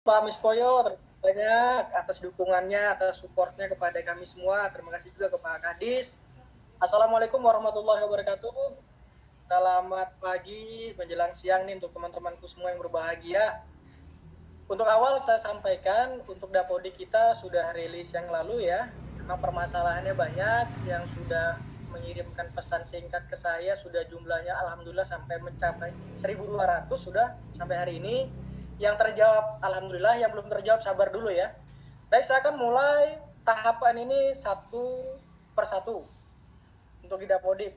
Pak Mispoyo, terima kasih banyak atas dukungannya, atas supportnya kepada kami semua. Terima kasih juga kepada Kadis. Assalamualaikum warahmatullahi wabarakatuh. Selamat pagi menjelang siang nih untuk teman-temanku semua yang berbahagia. Untuk awal saya sampaikan, untuk Dapodik kita sudah rilis yang lalu ya. Memang permasalahannya banyak, yang sudah mengirimkan pesan singkat ke saya sudah jumlahnya alhamdulillah sampai mencapai 1.200 sudah sampai hari ini. Yang terjawab alhamdulillah, yang belum terjawab sabar dulu ya. Baik, saya akan mulai tahapan ini satu persatu. Untuk di Dapodik,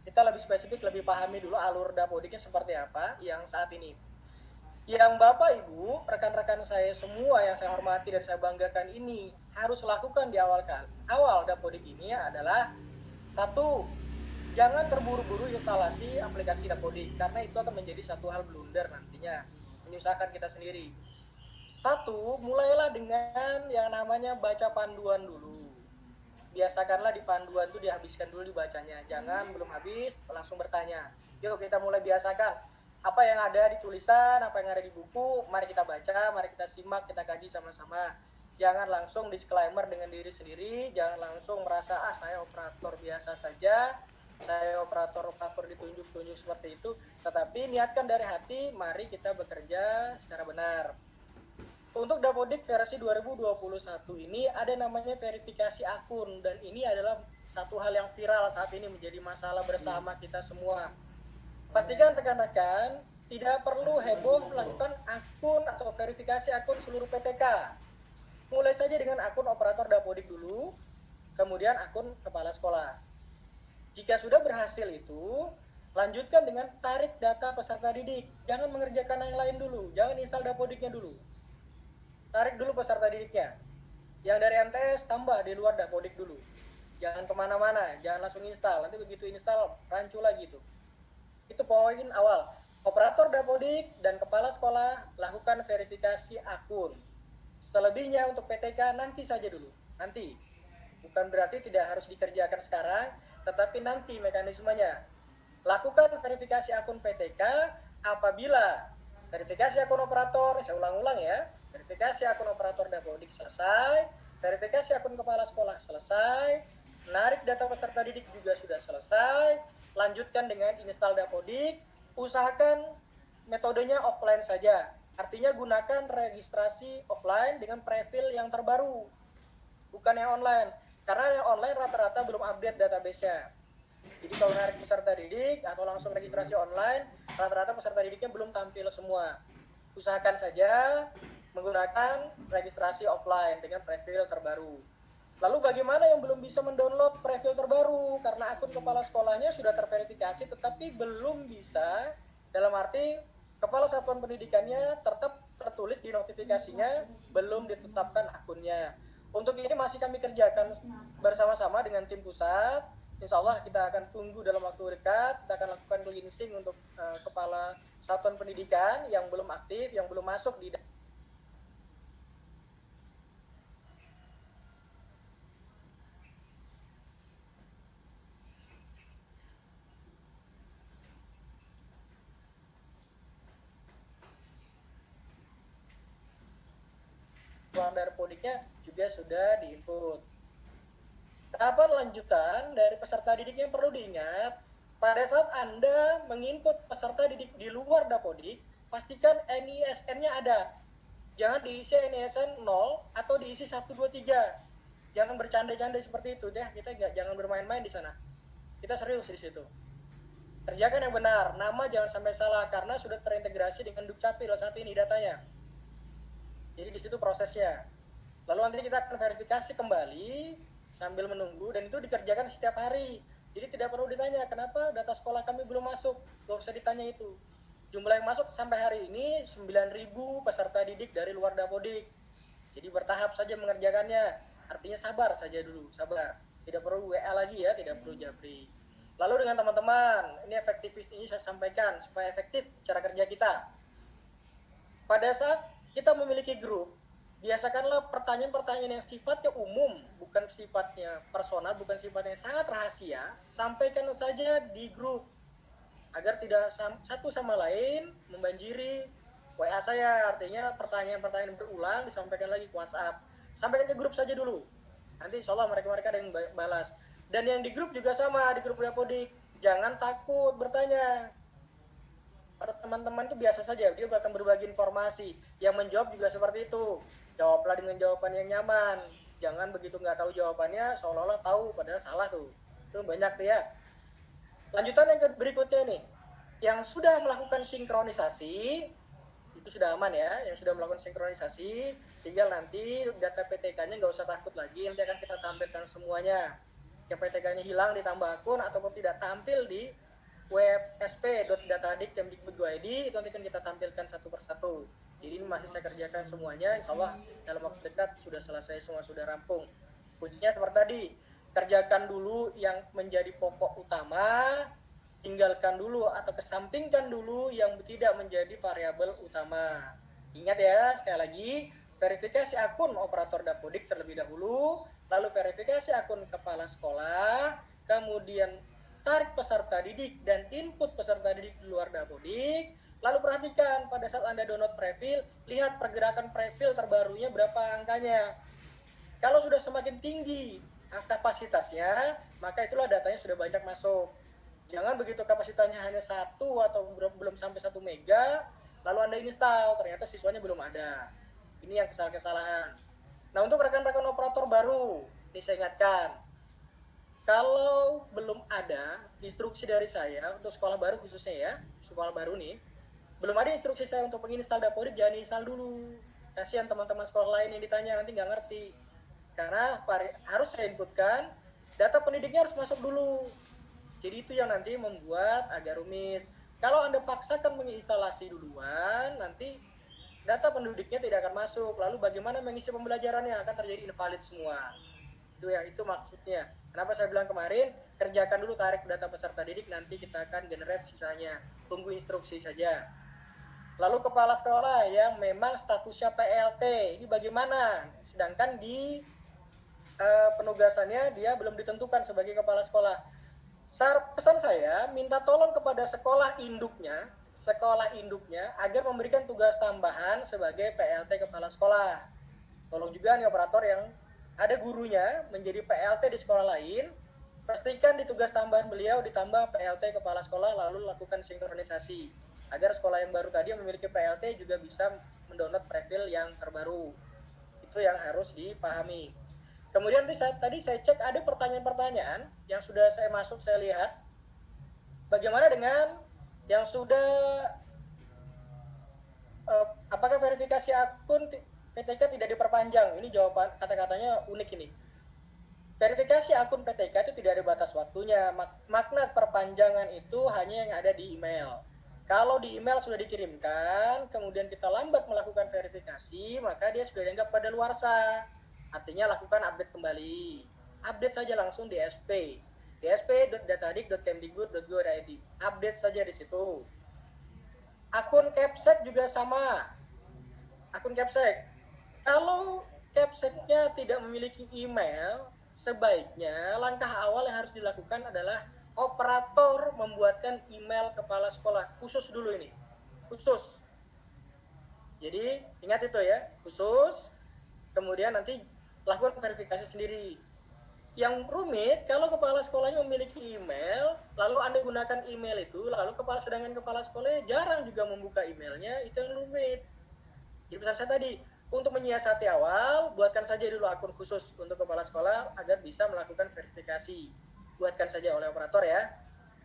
kita lebih spesifik, lebih pahami dulu alur Dapodiknya seperti apa yang saat ini. Yang Bapak Ibu, rekan-rekan saya semua yang saya hormati dan saya banggakan ini harus lakukan di awal Dapodik ini adalah satu, jangan terburu-buru instalasi aplikasi Dapodik karena itu akan menjadi satu hal blunder nantinya, menyusahkan kita sendiri. Satu, mulailah dengan yang namanya baca panduan dulu. Biasakanlah di panduan itu dihabiskan dulu dibacanya, jangan belum habis langsung bertanya. Yuk kita mulai biasakan apa yang ada di tulisan, apa yang ada di buku, mari kita baca, mari kita simak, kita kaji sama-sama. Jangan langsung disclaimer dengan diri sendiri, jangan langsung merasa saya operator biasa saja, saya operator ditunjuk-tunjuk seperti itu, tetapi niatkan dari hati, mari kita bekerja secara benar. Untuk Dapodik versi 2021 ini ada namanya verifikasi akun, dan ini adalah satu hal yang viral saat ini menjadi masalah bersama kita semua. Pastikan rekan-rekan tidak perlu heboh melakukan akun atau verifikasi akun seluruh PTK. Mulai saja dengan akun operator Dapodik dulu, kemudian akun kepala sekolah. Jika sudah berhasil itu, lanjutkan dengan tarik data peserta didik. Jangan mengerjakan yang lain dulu, jangan install Dapodiknya dulu. Tarik dulu peserta didiknya. Yang dari MTS tambah di luar Dapodik dulu. Jangan kemana-mana, jangan langsung install. Nanti begitu install, rancu lagi tuh. Itu poin awal. Operator Dapodik dan kepala sekolah lakukan verifikasi akun. Selebihnya untuk PTK nanti saja dulu. Nanti. Bukan berarti tidak harus dikerjakan sekarang, tetapi nanti mekanismenya. Lakukan verifikasi akun PTK apabila verifikasi akun operator, saya ulang-ulang ya, verifikasi akun operator Dapodik selesai, verifikasi akun kepala sekolah selesai, menarik data peserta didik juga sudah selesai, lanjutkan dengan install Dapodik, usahakan metodenya offline saja, artinya gunakan registrasi offline dengan profil yang terbaru, bukan yang online, karena yang online rata-rata belum update database-nya. Jadi kalau narik peserta didik atau langsung registrasi online, rata-rata peserta didiknya belum tampil semua. Usahakan saja menggunakan registrasi offline dengan profil terbaru. Lalu bagaimana yang belum bisa mendownload profil terbaru karena akun kepala sekolahnya sudah terverifikasi tetapi belum bisa, dalam arti kepala satuan pendidikannya tetap tertulis di notifikasinya belum ditetapkan akunnya. Untuk ini masih kami kerjakan bersama-sama dengan tim pusat. Insya Allah kita akan tunggu dalam waktu dekat, kita akan lakukan cleansing untuk kepala satuan pendidikan yang belum aktif, yang belum masuk di ruang Darpodiknya juga sudah diinput. Tahapan lanjutan dari peserta didik yang perlu diingat, pada saat Anda menginput peserta didik di luar Dapodik, pastikan NISN-nya ada. Jangan diisi NISN 0 atau diisi 1, 2, 3. Jangan bercanda-canda seperti itu deh. Kita jangan bermain-main di sana. Kita serius di situ. Kerjakan yang benar. Nama jangan sampai salah karena sudah terintegrasi dengan Dukcapil saat ini datanya. Jadi di situ prosesnya. Lalu nanti kita akan verifikasi kembali sambil menunggu, dan itu dikerjakan setiap hari. Jadi tidak perlu ditanya kenapa data sekolah kami belum masuk, gak usah ditanya itu. Jumlah yang masuk sampai hari ini 9.000 peserta didik dari luar Dapodik. Jadi bertahap saja mengerjakannya, artinya sabar saja dulu, sabar. Tidak perlu WA lagi ya, tidak perlu japri. Lalu dengan teman-teman, ini efektivis ini saya sampaikan supaya efektif cara kerja kita. Pada saat kita memiliki grup, biasakanlah pertanyaan-pertanyaan yang sifatnya umum, bukan sifatnya personal, bukan sifatnya sangat rahasia, sampaikan saja di grup agar tidak satu sama lain membanjiri WA saya, artinya pertanyaan-pertanyaan berulang disampaikan lagi ke WhatsApp. Sampaikan ke grup saja dulu. Nanti insya Allah mereka ada yang balas. Dan yang di grup juga sama, di grup Dapodik. Jangan takut bertanya. Para teman-teman itu biasa saja, dia akan berbagi informasi. Yang menjawab juga seperti itu. Jawablah dengan jawaban yang nyaman. Jangan begitu nggak tahu jawabannya, seolah-olah tahu, padahal salah tuh. Itu banyak tuh ya. Lanjutan yang berikutnya nih. Yang sudah melakukan sinkronisasi, itu sudah aman ya. Yang sudah melakukan sinkronisasi, tinggal nanti data PTK-nya nggak usah takut lagi. Nanti akan kita tampilkan semuanya. Yang PTK-nya hilang ditambah akun ataupun tidak tampil di web sp.datadik.kemdikbud.go.id, itu nanti akan kita tampilkan satu persatu. Jadi ini masih saya kerjakan semuanya, insya Allah dalam waktu dekat sudah selesai semua, sudah rampung. Kuncinya seperti tadi, kerjakan dulu yang menjadi pokok utama, tinggalkan dulu atau kesampingkan dulu yang tidak menjadi variabel utama. Ingat ya, sekali lagi, verifikasi akun operator Dapodik terlebih dahulu, lalu verifikasi akun kepala sekolah, kemudian tarik peserta didik dan input peserta didik di luar Dapodik. Lalu perhatikan pada saat Anda download prefil, lihat pergerakan prefil terbarunya berapa angkanya. Kalau sudah semakin tinggi kapasitasnya, maka itulah datanya sudah banyak masuk. Jangan begitu kapasitasnya hanya 1 atau belum sampai 1 mega, lalu Anda install, ternyata siswanya belum ada. Ini yang kesalahan-kesalahan. Nah, untuk rekan-rekan operator baru, ini saya ingatkan, kalau belum ada instruksi dari saya untuk sekolah baru khususnya ya, sekolah baru nih, belum ada instruksi saya untuk menginstal Dapodik, jangan install dulu. Kasihan teman-teman sekolah lain yang ditanya nanti nggak ngerti. Karena harus saya inputkan, data pendidiknya harus masuk dulu. Jadi itu yang nanti membuat agak rumit. Kalau Anda paksakan menginstalasi duluan, nanti data penduduknya tidak akan masuk. Lalu bagaimana mengisi pembelajarannya, akan terjadi invalid semua. Itu maksudnya. Kenapa saya bilang kemarin, kerjakan dulu tarik data peserta didik, nanti kita akan generate sisanya. Tunggu instruksi saja. Lalu kepala sekolah yang memang statusnya PLT, ini bagaimana? Sedangkan di penugasannya dia belum ditentukan sebagai kepala sekolah. Pesan saya, minta tolong kepada sekolah induknya agar memberikan tugas tambahan sebagai PLT kepala sekolah. Tolong juga nih operator yang ada gurunya menjadi PLT di sekolah lain, pastikan di tugas tambahan beliau ditambah PLT kepala sekolah, lalu lakukan sinkronisasi agar sekolah yang baru tadi yang memiliki PLT juga bisa mendownload profil yang terbaru. Itu yang harus dipahami. Kemudian tadi saya cek ada pertanyaan-pertanyaan yang sudah saya lihat. Bagaimana dengan yang sudah apakah verifikasi akun PTK tidak diperpanjang? Ini jawaban kata-katanya unik ini. Verifikasi akun PTK itu tidak ada batas waktunya. Makna perpanjangan itu hanya yang ada di email. Kalau di email sudah dikirimkan, kemudian kita lambat melakukan verifikasi, maka dia sudah dianggap kadaluarsa. Artinya lakukan update kembali. Update saja langsung di SP. dsp.datadik.kemdikbud.go.id. Update saja di situ. Akun Capsek juga sama. Akun Capsek. Kalau Capseknya tidak memiliki email, sebaiknya langkah awal yang harus dilakukan adalah operator membuatkan email kepala sekolah khusus dulu ini. Khusus. Jadi ingat itu ya, khusus. Kemudian nanti lakukan verifikasi sendiri. Yang rumit kalau kepala sekolahnya memiliki email, lalu Anda gunakan email itu, lalu sedangkan kepala sekolahnya jarang juga membuka emailnya, itu yang rumit. Jadi pesan saya tadi, untuk menyiasati awal, buatkan saja dulu akun khusus untuk kepala sekolah agar bisa melakukan verifikasi. Buatkan saja oleh operator ya.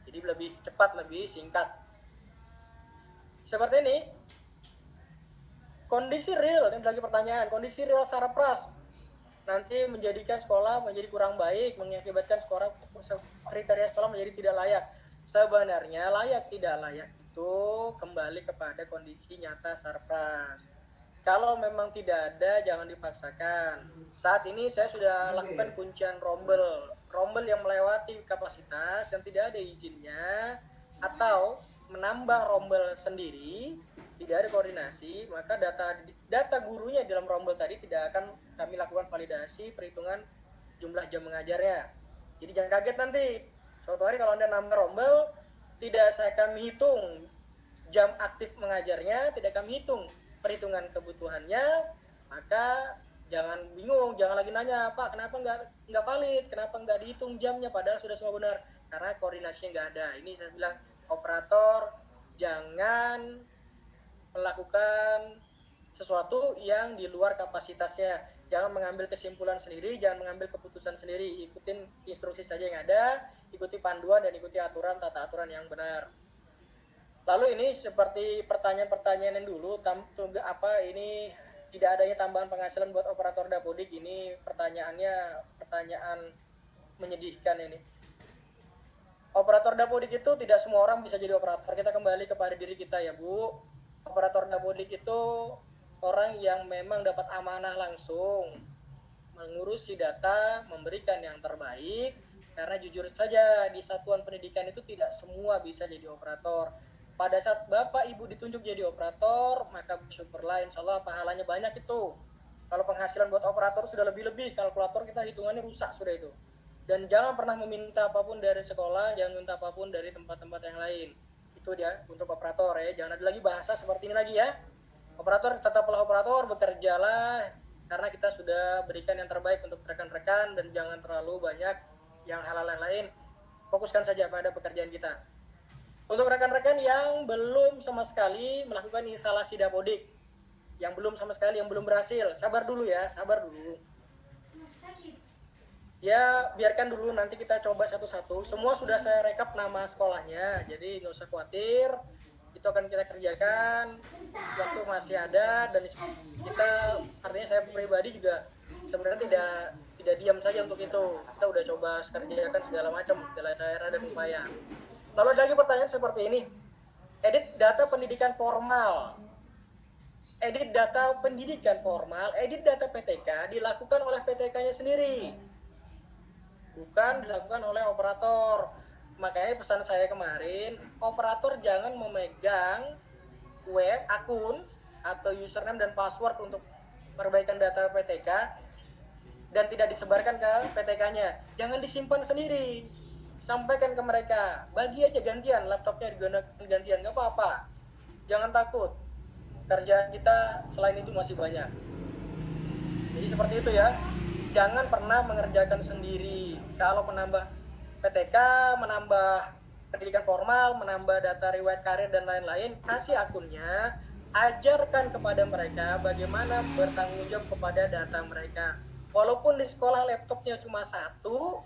Jadi lebih cepat, lebih singkat. Seperti ini. Kondisi real, ini lagi pertanyaan. Kondisi real Sarpras nanti menjadikan sekolah menjadi kurang baik, mengakibatkan kriteria sekolah menjadi tidak layak. Sebenarnya layak tidak layak itu kembali kepada kondisi nyata Sarpras. Kalau memang tidak ada, jangan dipaksakan. Saat ini saya sudah lakukan kuncian rombel yang melewati kapasitas yang tidak ada izinnya, atau menambah rombel sendiri, tidak ada koordinasi, maka data gurunya dalam rombel tadi tidak akan kami lakukan validasi perhitungan jumlah jam mengajarnya. Jadi jangan kaget nanti, suatu hari kalau Anda nambah rombel, tidak saya akan hitung jam aktif mengajarnya tidak kami hitung perhitungan kebutuhannya, maka jangan bingung, jangan lagi nanya, Pak kenapa nggak valid, kenapa nggak dihitung jamnya padahal sudah semua benar, karena koordinasinya nggak ada. Ini saya bilang operator jangan melakukan sesuatu yang di luar kapasitasnya, jangan mengambil kesimpulan sendiri, jangan mengambil keputusan sendiri, ikutin instruksi saja yang ada, ikuti panduan dan ikuti aturan, tata aturan yang benar. Lalu ini seperti pertanyaan-pertanyaan yang dulu, ini tidak adanya tambahan penghasilan buat operator Dapodik, ini pertanyaan menyedihkan ini. Operator Dapodik itu tidak semua orang bisa jadi operator. Kita kembali kepada diri kita ya Bu. Operator Dapodik itu orang yang memang dapat amanah langsung mengurusi data, memberikan yang terbaik. Karena jujur saja di satuan pendidikan itu tidak semua bisa jadi operator. Pada saat Bapak Ibu ditunjuk jadi operator, maka bersyukurlah, insya Allah pahalanya banyak itu. Kalau penghasilan buat operator sudah lebih-lebih, kalkulator kita hitungannya rusak sudah itu. Dan jangan pernah meminta apapun dari sekolah, jangan minta apapun dari tempat-tempat yang lain. Itu dia untuk operator ya, jangan ada lagi bahasa seperti ini lagi ya. Operator tetaplah operator, bekerjalah, karena kita sudah berikan yang terbaik untuk rekan-rekan, dan jangan terlalu banyak yang hal-hal lain. Fokuskan saja pada pekerjaan kita. Untuk rekan-rekan yang belum sama sekali melakukan instalasi Dapodik, yang belum sama sekali, yang belum berhasil, sabar dulu ya, sabar dulu. Ya, biarkan dulu, nanti kita coba satu-satu. Semua sudah saya rekap nama sekolahnya, jadi nggak usah khawatir. Itu akan kita kerjakan, waktu masih ada, dan kita, artinya saya pribadi juga sebenarnya tidak diam saja untuk itu. Kita udah coba kerjakan segala macam, segala cara dan upaya. Lalu ada lagi pertanyaan seperti ini, edit data pendidikan formal. Edit data pendidikan formal, edit data PTK dilakukan oleh PTK-nya sendiri, bukan dilakukan oleh operator. Makanya pesan saya kemarin, operator jangan memegang web, akun, atau username dan password untuk perbaikan data PTK dan tidak disebarkan ke PTK-nya. Jangan disimpan sendiri, sampaikan ke mereka, bagi aja gantian, laptopnya digunakan gantian, gak apa-apa, jangan takut, kerjaan kita selain itu masih banyak. Jadi seperti itu ya, jangan pernah mengerjakan sendiri. Kalau menambah PTK, menambah pendidikan formal, menambah data riwayat karir dan lain-lain, kasih akunnya, ajarkan kepada mereka bagaimana bertanggung jawab kepada data mereka. Walaupun di sekolah laptopnya cuma satu,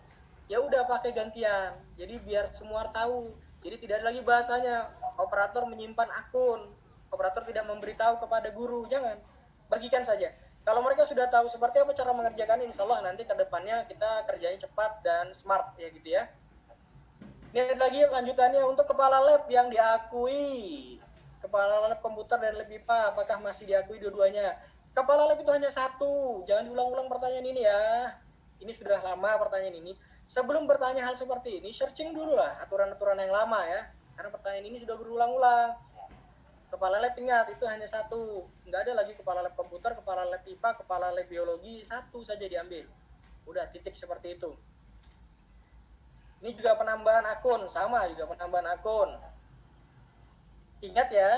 ya udah pakai gantian, jadi biar semua tahu. Jadi tidak ada lagi bahasanya operator menyimpan akun, operator tidak memberitahu kepada guru, jangan, bagikan saja. Kalau mereka sudah tahu seperti apa cara mengerjakan, insya Allah nanti ke depannya kita kerjanya cepat dan smart ya gitu ya. Ini ada lagi lanjutannya, untuk kepala lab yang diakui, kepala lab komputer dan lab IPA, apakah masih diakui dua-duanya? Kepala lab itu hanya satu, jangan diulang-ulang pertanyaan ini ya. Ini sudah lama pertanyaan ini. Sebelum bertanya hal seperti ini, searching dulu lah aturan-aturan yang lama ya, karena pertanyaan ini sudah berulang-ulang. Kepala lab ingat, itu hanya satu, nggak ada lagi kepala lab komputer, kepala lab IPA, kepala lab biologi, satu saja diambil. Udah, titik seperti itu. Ini juga penambahan akun, sama juga penambahan akun. Ingat ya,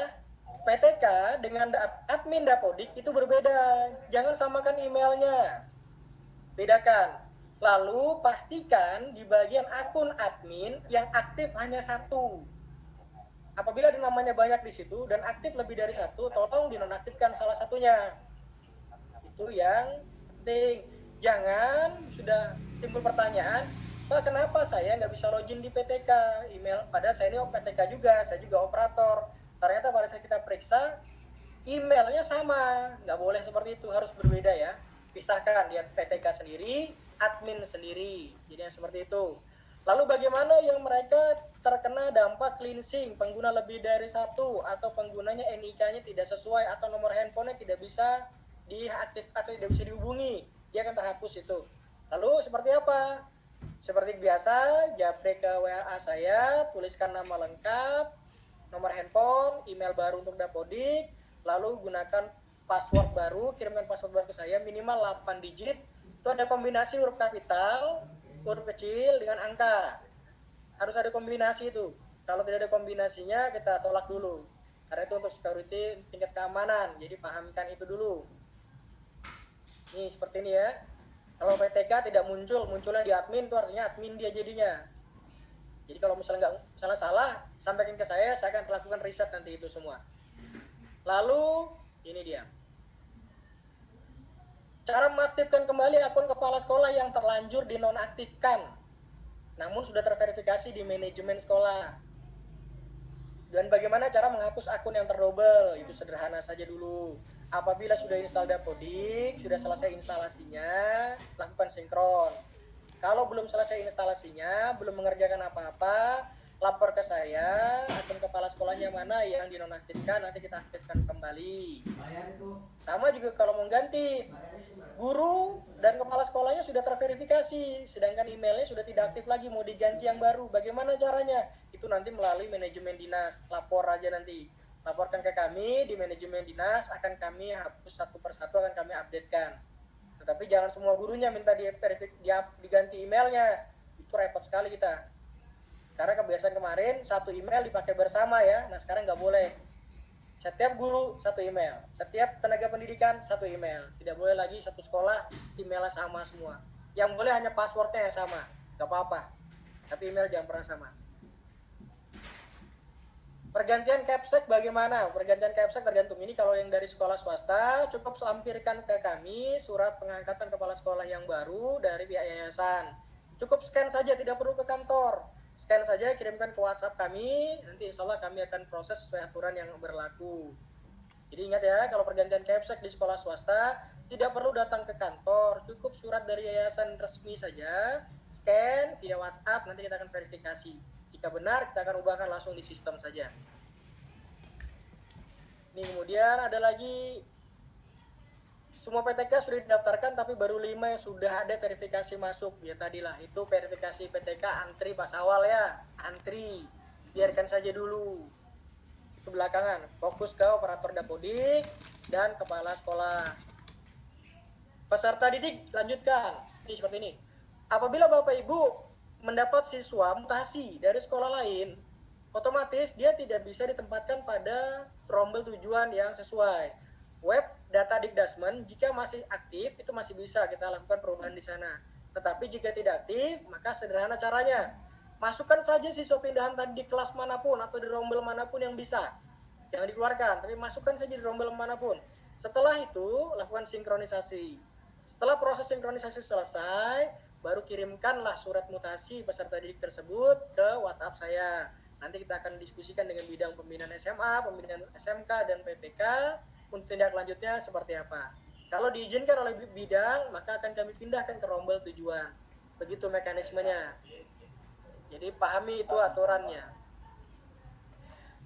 PTK dengan admin Dapodik itu berbeda, jangan samakan emailnya, bedakan. Lalu pastikan di bagian akun admin yang aktif hanya satu. Apabila namanya banyak di situ dan aktif lebih dari satu, tolong dinonaktifkan salah satunya. Itu yang penting. Jangan sudah timbul pertanyaan, Pak kenapa saya nggak bisa login di PTK email? Padahal saya ini PTK juga, saya juga operator. Ternyata pada saat kita periksa, emailnya sama. Nggak boleh seperti itu, harus berbeda ya. Pisahkan, lihat PTK sendiri, admin sendiri, jadi yang seperti itu. Lalu bagaimana yang mereka terkena dampak cleansing, pengguna lebih dari satu, atau penggunanya NIK-nya tidak sesuai, atau nomor handphonenya tidak bisa diaktif atau tidak bisa dihubungi, dia akan terhapus itu. Lalu seperti apa? Seperti biasa, japri ke WA saya, tuliskan nama lengkap, nomor handphone, email baru untuk Dapodik, lalu gunakan password baru, kirimkan password baru ke saya, minimal 8 digit. Itu ada kombinasi huruf kapital, huruf kecil dengan angka. Harus ada kombinasi itu. Kalau tidak ada kombinasinya, kita tolak dulu. Karena itu untuk security, tingkat keamanan. Jadi pahamkan itu dulu. Nih seperti ini ya. Kalau PTK tidak munculnya di admin itu artinya admin dia jadinya. Jadi kalau misalnya salah, sampaikan ke saya akan lakukan riset nanti itu semua. Lalu ini dia. Cara mengaktifkan kembali akun kepala sekolah yang terlanjur dinonaktifkan, namun sudah terverifikasi di manajemen sekolah. Dan bagaimana cara menghapus akun yang terdouble? Itu sederhana saja dulu. Apabila sudah install Dapodik, sudah selesai instalasinya, lakukan sinkron. Kalau belum selesai instalasinya, belum mengerjakan apa-apa, lapor ke saya, akun kepala sekolahnya mana yang dinonaktifkan, nanti kita aktifkan kembali. Sama juga kalau mau ganti, guru dan kepala sekolahnya sudah terverifikasi, sedangkan emailnya sudah tidak aktif lagi, mau diganti yang baru. Bagaimana caranya? Itu nanti melalui manajemen dinas, lapor aja nanti. Laporkan ke kami di manajemen dinas, akan kami hapus satu persatu, akan kami updatekan. Tetapi jangan semua gurunya minta diganti emailnya, itu repot sekali kita. Karena kebiasaan kemarin satu email dipakai bersama ya, nah sekarang nggak boleh. Setiap guru satu email, setiap tenaga pendidikan satu email. Tidak boleh lagi satu sekolah emailnya sama semua. Yang boleh hanya passwordnya yang sama, nggak apa-apa. Tapi email jangan pernah sama. Pergantian capsek bagaimana? Pergantian capsek tergantung. Ini kalau yang dari sekolah swasta, cukup lampirkan ke kami surat pengangkatan kepala sekolah yang baru dari pihak yayasan. Cukup scan saja, tidak perlu ke kantor. Scan saja, kirimkan ke WhatsApp kami, nanti insya Allah kami akan proses sesuai aturan yang berlaku. Jadi ingat ya, kalau pergantian capsek di sekolah swasta, tidak perlu datang ke kantor, cukup surat dari yayasan resmi saja, scan via WhatsApp, nanti kita akan verifikasi. Jika benar, kita akan ubahkan langsung di sistem saja. Ini kemudian ada lagi, semua PTK sudah didaftarkan tapi baru 5 yang sudah ada verifikasi masuk. Ya tadilah itu verifikasi PTK antri pas awal ya, antri. Biarkan saja dulu. Itu belakangan, fokus ke operator Dapodik dan kepala sekolah. Peserta didik lanjutkan. Ini seperti ini. Apabila Bapak Ibu mendapat siswa mutasi dari sekolah lain, otomatis dia tidak bisa ditempatkan pada rombel tujuan yang sesuai. Web data Dikdasmen jika masih aktif itu masih bisa kita lakukan perubahan di sana. Tetapi jika tidak aktif, maka sederhana caranya. Masukkan saja siswa pindahan tadi di kelas manapun atau di rombel manapun yang bisa. Jangan dikeluarkan, tapi masukkan saja di rombel manapun. Setelah itu, lakukan sinkronisasi. Setelah proses sinkronisasi selesai, baru kirimkanlah surat mutasi peserta didik tersebut ke WhatsApp saya. Nanti kita akan diskusikan dengan bidang pembinaan SMA, pembinaan SMK, dan PPK untuk tindak lanjutnya seperti apa. Kalau diizinkan oleh bidang, maka akan kami pindahkan ke rombel tujuan. Begitu mekanismenya. Jadi pahami itu aturannya.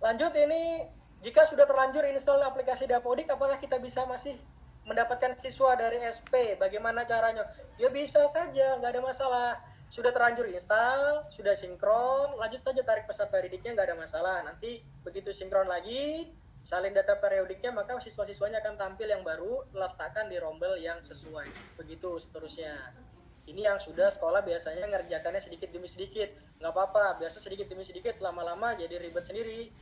Lanjut ini, jika sudah terlanjur install aplikasi Dapodik, apakah kita bisa masih mendapatkan siswa dari SP? Bagaimana caranya? Ya bisa saja, nggak ada masalah. Sudah terlanjur install, sudah sinkron, lanjut saja tarik peserta didiknya, nggak ada masalah. Nanti begitu sinkron lagi, salin data periodiknya, maka siswa-siswanya akan tampil yang baru, letakkan di rombel yang sesuai. Begitu seterusnya. Ini yang sudah sekolah biasanya ngerjakannya sedikit demi sedikit. Nggak apa-apa, biasa sedikit demi sedikit, lama-lama jadi ribet sendiri.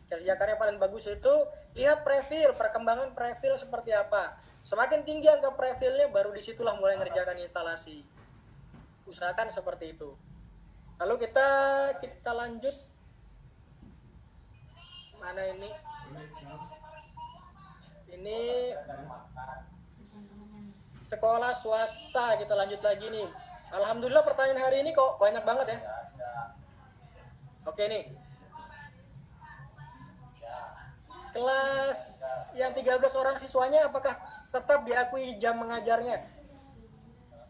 Kerjakannya paling bagus itu, lihat profil, perkembangan profil seperti apa. Semakin tinggi angka profilnya, baru disitulah mulai ngerjakan instalasi. Usahakan seperti itu. Lalu kita lanjut. Mana ini? Ini sekolah swasta, kita lanjut lagi nih. Alhamdulillah pertanyaan hari ini kok banyak banget ya. Oke nih. Kelas yang 13 orang siswanya apakah tetap diakui jam mengajarnya?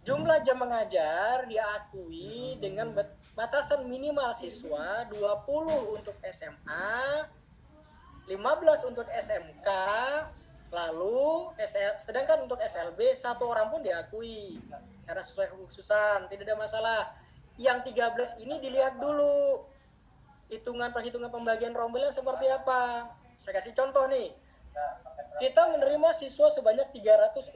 Jumlah jam mengajar diakui dengan batasan minimal siswa 20 untuk SMA, 15 untuk SMK, lalu sedangkan untuk SLB satu orang pun diakui karena sesuai kekhususan, tidak ada masalah. Yang 13 ini dilihat dulu perhitungan pembagian rombelnya seperti apa. Saya kasih contoh nih, kita menerima siswa sebanyak 360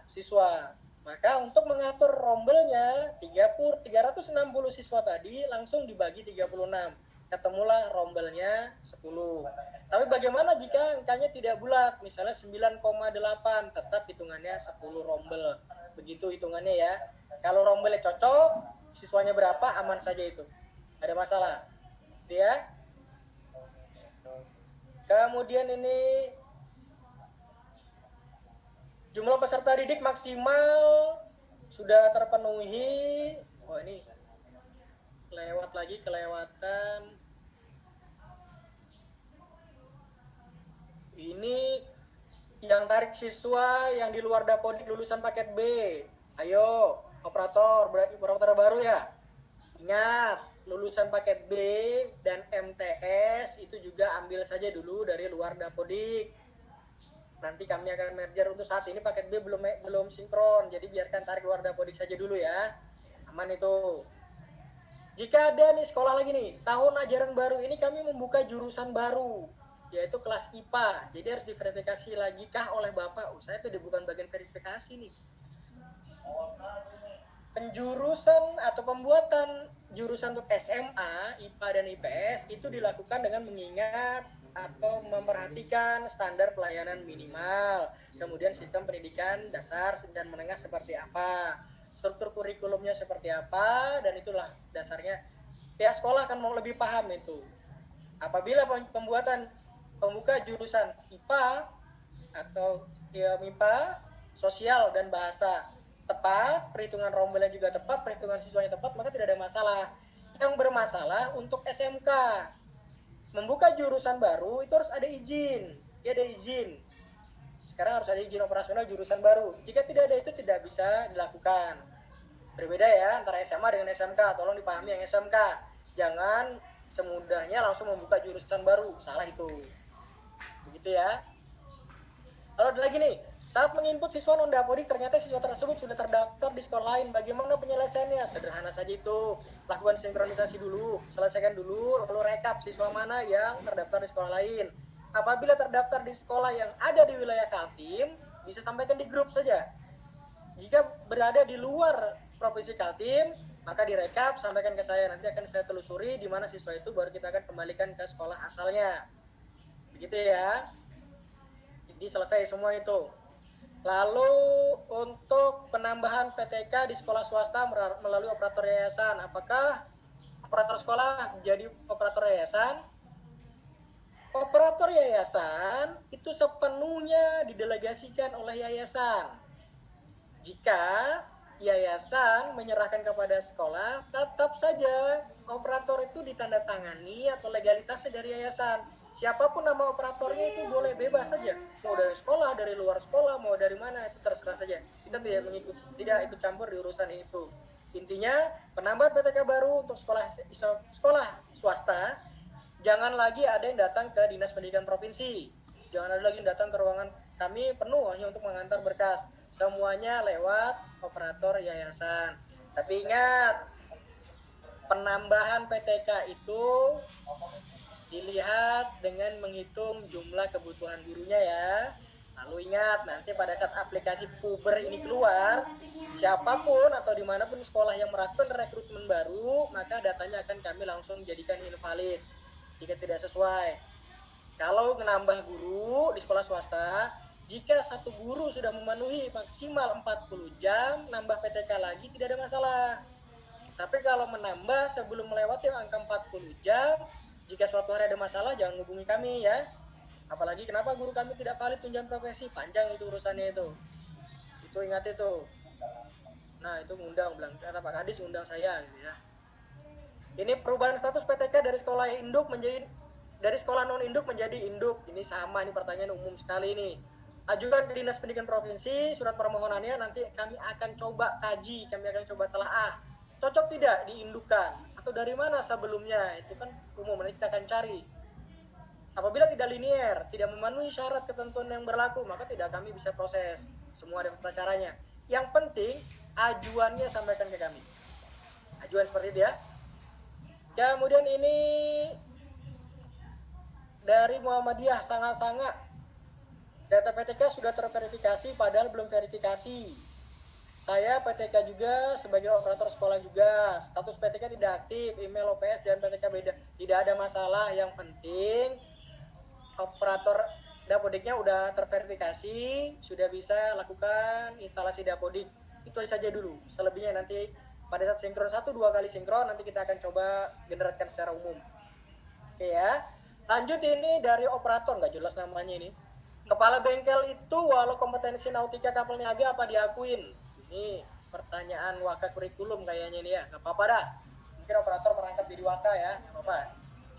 siswa. Maka untuk mengatur rombelnya 360 siswa tadi langsung dibagi 36. ketemulah rombelnya 10. Tapi bagaimana jika angkanya tidak bulat, misalnya 9,8, tetap hitungannya 10 rombel. Begitu hitungannya ya. Kalau rombelnya cocok, siswanya berapa, aman saja itu. Ada masalah. Ya. Kemudian ini jumlah peserta didik maksimal sudah terpenuhi. Oh ini lewat lagi, kelewatan. Ini yang tarik siswa yang di luar Dapodik lulusan paket B. Ayo, operator baru ya. Ingat, lulusan paket B dan MTS itu juga ambil saja dulu dari luar Dapodik. Nanti kami akan merger. Untuk saat ini paket B belum sinkron, jadi biarkan tarik luar Dapodik saja dulu ya. Aman itu. Jika ada nih sekolah lagi nih, tahun ajaran baru ini kami membuka jurusan baru, yaitu kelas IPA. Jadi harus diverifikasi lagi kah oleh Bapak? Saya itu bukan bagian verifikasi nih. Penjurusan atau pembuatan jurusan untuk SMA, IPA dan IPS itu dilakukan dengan mengingat atau memperhatikan standar pelayanan minimal, kemudian sistem pendidikan dasar dan menengah seperti apa, struktur kurikulumnya seperti apa, dan itulah dasarnya. Pihak sekolah akan mau lebih paham itu. Apabila pembuka jurusan IPA atau MIPA, sosial dan bahasa tepat, perhitungan rombelnya juga tepat, perhitungan siswanya tepat, maka tidak ada masalah. Yang bermasalah untuk SMK, membuka jurusan baru itu harus ada izin. Dia ada izin. Sekarang harus ada izin operasional jurusan baru. Jika tidak ada itu tidak bisa dilakukan. Berbeda ya antara SMA dengan SMK. Tolong dipahami yang SMK. Jangan semudahnya langsung membuka jurusan baru. Salah itu. Begitu ya. Lalu ada lagi nih. Saat menginput siswa non-Dapodik, ternyata siswa tersebut sudah terdaftar di sekolah lain. Bagaimana penyelesaiannya? Sederhana saja itu. Lakukan sinkronisasi dulu. Selesaikan dulu, lalu rekap siswa mana yang terdaftar di sekolah lain. Apabila terdaftar di sekolah yang ada di wilayah Kaltim, bisa sampaikan di grup saja. Jika berada di luar provinsi Kaltim, maka direkap, sampaikan ke saya. Nanti akan saya telusuri di mana siswa itu, baru kita akan kembalikan ke sekolah asalnya. Begitu ya. Jadi selesai semua itu. Lalu untuk penambahan PTK di sekolah swasta melalui operator yayasan, apakah operator sekolah menjadi operator yayasan? Operator yayasan itu sepenuhnya didelegasikan oleh yayasan. Jika yayasan menyerahkan kepada sekolah, tetap saja operator itu ditandatangani atau legalitasnya dari yayasan. Siapapun nama operatornya itu boleh bebas saja. Mau dari sekolah, dari luar sekolah, mau dari mana, itu terserah saja. Kita tidak ikut campur di urusan itu. Intinya, penambahan PTK baru untuk sekolah swasta, jangan lagi ada yang datang ke Dinas Pendidikan Provinsi. Jangan ada lagi yang datang ke ruangan kami penuh hanya untuk mengantar berkas. Semuanya lewat operator yayasan. Tapi ingat, penambahan PTK itu dilihat dengan menghitung jumlah kebutuhan gurunya ya. Lalu ingat, nanti pada saat aplikasi Puber ini keluar, siapapun atau dimanapun sekolah yang melakukan rekrutmen baru, maka datanya akan kami langsung jadikan invalid jika tidak sesuai. Kalau menambah guru di sekolah swasta, jika satu guru sudah memenuhi maksimal 40 jam, nambah PTK lagi tidak ada masalah. Tapi kalau menambah sebelum melewati angka 40 jam, jika suatu hari ada masalah, jangan hubungi kami ya. Apalagi kenapa guru kami tidak valid tunjangan profesi, panjang itu urusannya itu. Itu ingat itu. Nah itu ngundang, bilang kata Pak Kadis undang saya gitu ya. Ini perubahan status PTK dari sekolah induk menjadi dari sekolah non induk menjadi induk. Ini sama, ini pertanyaan umum sekali ini. Ajukan ke Dinas Pendidikan Provinsi surat permohonannya, nanti kami akan coba kaji, kami akan coba telaah. Cocok tidak diindukan? Atau dari mana sebelumnya? Itu kan umum, nanti kita akan cari. Apabila tidak linier, tidak memenuhi syarat ketentuan yang berlaku, maka tidak kami bisa proses. Semua ada tata caranya. Yang penting, ajuannya sampaikan ke kami. Ajuan seperti itu ya. Kemudian ini dari Muhammadiyah sangat-sangat. Data PTK sudah terverifikasi padahal belum verifikasi. Saya PTK juga sebagai operator sekolah juga. Status PTK tidak aktif, email OPS dan PTK beda. Tidak ada masalah. Yang penting operator Dapodiknya udah terverifikasi, sudah bisa lakukan instalasi Dapodik. Itu saja dulu. Selebihnya nanti pada saat sinkron 1-2 kali sinkron nanti kita akan coba generatkan secara umum. Oke ya. Lanjut ini dari operator, nggak jelas namanya ini. Kepala bengkel itu walau kompetensi nautika kapal niaga apa diakuin? Ini pertanyaan waka kurikulum kayaknya ini ya. Nggak apa-apa dah. Mungkin operator merangkap jadi waka ya. Nggak apa-apa.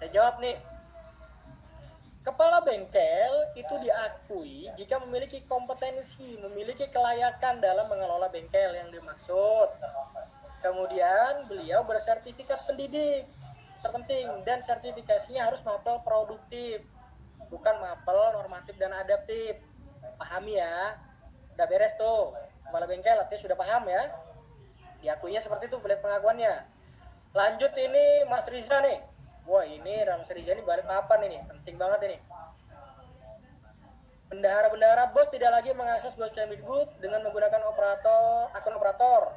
Saya jawab nih. Kepala bengkel itu diakui jika memiliki kompetensi, memiliki kelayakan dalam mengelola bengkel yang dimaksud. Kemudian beliau bersertifikat pendidik, terpenting, dan sertifikasinya harus mapel produktif, bukan mapel normatif dan adaptif. Pahami ya, udah beres tuh. Kepala bengkel artinya sudah paham ya. Diakuinya seperti itu, lihat pengakuannya. Lanjut ini Mas Riza nih. Wah ini Mas Riza ini balik papan ini, penting banget ini. Bendahara-bendahara bos tidak lagi mengakses bos Kemdikbud dengan menggunakan akun operator.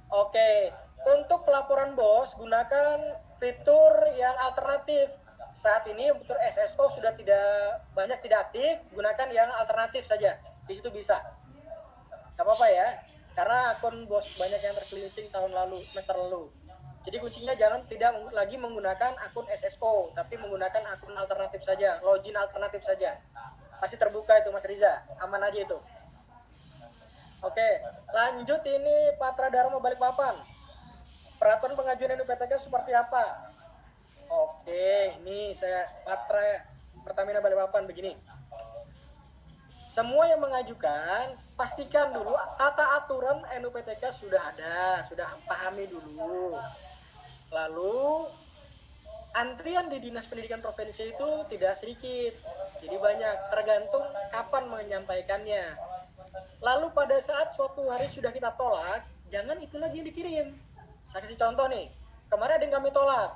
Oke, untuk pelaporan bos gunakan fitur yang alternatif. Saat ini fitur SSO sudah tidak aktif, gunakan yang alternatif saja. Di situ bisa. Gak apa-apa ya, karena akun bos banyak yang tercleansing tahun lalu, semester lalu. Jadi kuncinya jangan tidak lagi menggunakan akun SSO, tapi menggunakan akun alternatif saja, login alternatif saja. Pasti terbuka itu Mas Riza, aman aja itu. Oke, lanjut ini Patra Dharma Balikpapan. Peraturan pengajuan NUPTK seperti apa? Oke, ini saya Patra Pertamina Balikpapan begini. Semua yang mengajukan, pastikan dulu tata aturan NUPTK sudah ada, sudah pahami dulu. Lalu antrian di Dinas Pendidikan Provinsi itu tidak sedikit, jadi banyak, tergantung kapan menyampaikannya. Lalu pada saat suatu hari sudah kita tolak, jangan itu lagi yang dikirim. Saya kasih contoh nih, kemarin ada yang kami tolak,